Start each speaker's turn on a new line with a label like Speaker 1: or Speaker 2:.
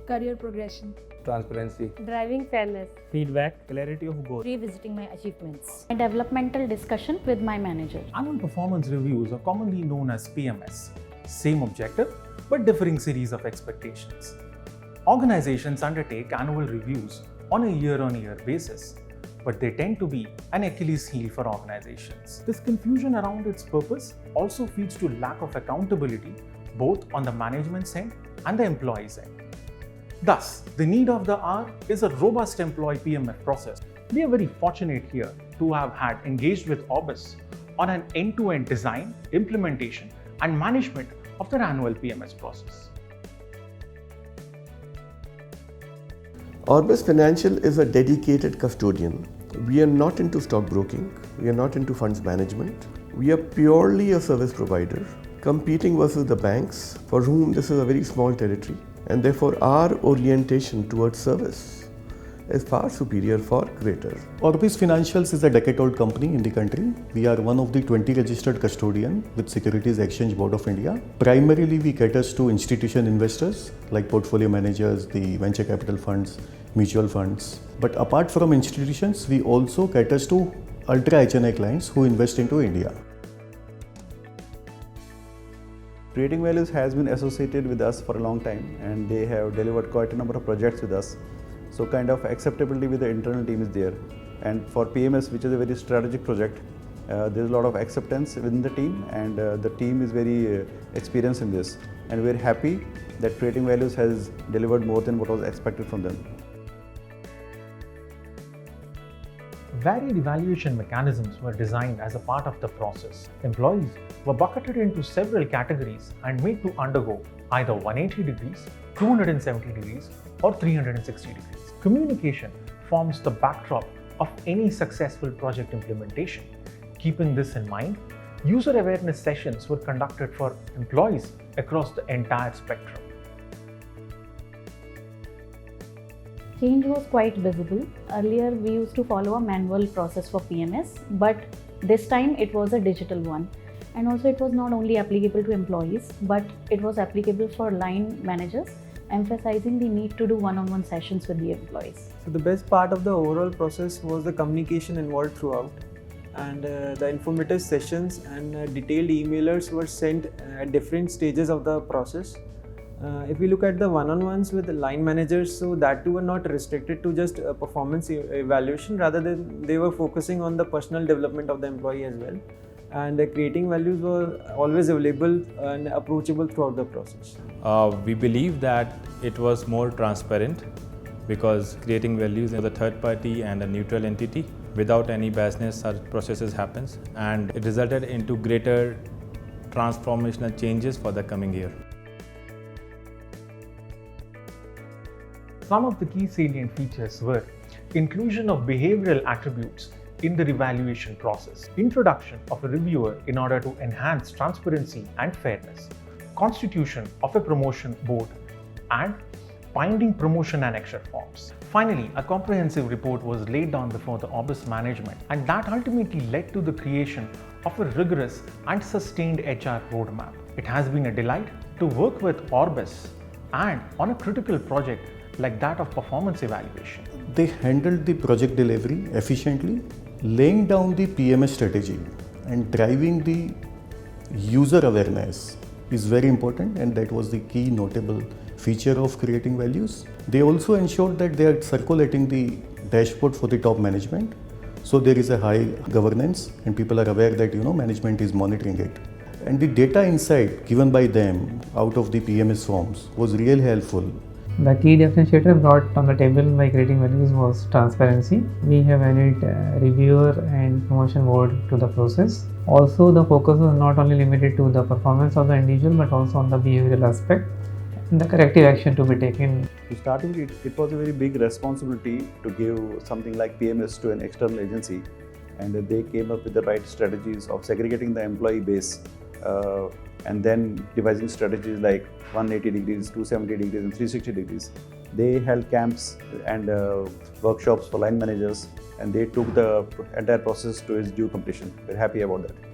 Speaker 1: career progression,
Speaker 2: transparency,
Speaker 3: driving fairness,
Speaker 4: feedback, clarity of goal,
Speaker 1: revisiting my achievements,
Speaker 3: a developmental discussion with my manager.
Speaker 5: Annual performance reviews are commonly known as PMS. Same objective, but differing series of expectations. Organizations undertake annual reviews on a year-on-year basis, but they tend to be an Achilles heel for organizations. This confusion around its purpose also feeds to lack of accountability both on the management's end and the employee's end. Thus, the need of the hour is a robust employee PMF process. We are very fortunate here to have had engaged with Orbis on an end-to-end design, implementation, and management of their annual PMS process.
Speaker 6: Orbis Financial is a dedicated custodian. We are not into stockbroking. We are not into funds management. We are purely a service provider, competing versus the banks, for whom this is a very small territory, and therefore our orientation towards service is far superior for greater.
Speaker 7: Orbis Financials is a decade-old company in the country. We are one of the 20 registered custodian with Securities Exchange Board of India. Primarily, we cater to institution investors like portfolio managers, the venture capital funds, mutual funds. But apart from institutions, we also cater to ultra HNI clients who invest into India.
Speaker 8: Creating Values has been associated with us for a long time, and they have delivered quite a number of projects with us. So kind of acceptability with the internal team is there. And for PMS, which is a very strategic project, there's a lot of acceptance within the team, and the team is very experienced in this. And we're happy that Creating Values has delivered more than what was expected from them.
Speaker 5: Varied evaluation mechanisms were designed as a part of the process. Employees were bucketed into several categories and made to undergo either 180 degrees, 270 degrees, or 360 degrees. Communication forms the backdrop of any successful project implementation. Keeping this in mind, user awareness sessions were conducted for employees across the entire spectrum.
Speaker 3: Change was quite visible. Earlier, we used to follow a manual process for PMS, but this time it was a digital one. And also it was not only applicable to employees, but it was applicable for line managers, emphasizing the need to do one-on-one sessions with the employees.
Speaker 9: So the best part of the overall process was the communication involved throughout, and the informative sessions and detailed emailers were sent at different stages of the process. If we look at the one-on-ones with the line managers, so that too were not restricted to just performance evaluation, rather than they were focusing on the personal development of the employee as well. And the Creating Values were always available and approachable throughout the process.
Speaker 4: We believe that it was more transparent because Creating Values is a third party and a neutral entity. Without any biasness, such processes happens, and it resulted into greater transformational changes for the coming year.
Speaker 5: Some of the key salient features were inclusion of behavioral attributes in the evaluation process, introduction of a reviewer in order to enhance transparency and fairness, constitution of a promotion board, and binding promotion annexure forms. Finally, a comprehensive report was laid down before the Orbis management, and that ultimately led to the creation of a rigorous and sustained HR roadmap. It has been a delight to work with Orbis and on a critical project like that of performance evaluation.
Speaker 7: They handled the project delivery efficiently, laying down the PMS strategy and driving the user awareness is very important, and that was the key notable feature of Creating Values. They also ensured that they are circulating the dashboard for the top management, so there is a high governance and people are aware that management is monitoring it. And the data insight given by them out of the PMS forms was really helpful.
Speaker 10: The key differentiator brought on the table by Creating Values was transparency. We have added reviewer and promotion board to the process. Also, the focus was not only limited to the performance of the individual but also on the behavioral aspect and the corrective action to be taken.
Speaker 8: Starting it was a very big responsibility to give something like PMS to an external agency, and they came up with the right strategies of segregating the employee base and then devising strategies like 180 degrees, 270 degrees and 360 degrees. They held camps and workshops for line managers, and they took the entire process to its due completion. We're happy about that.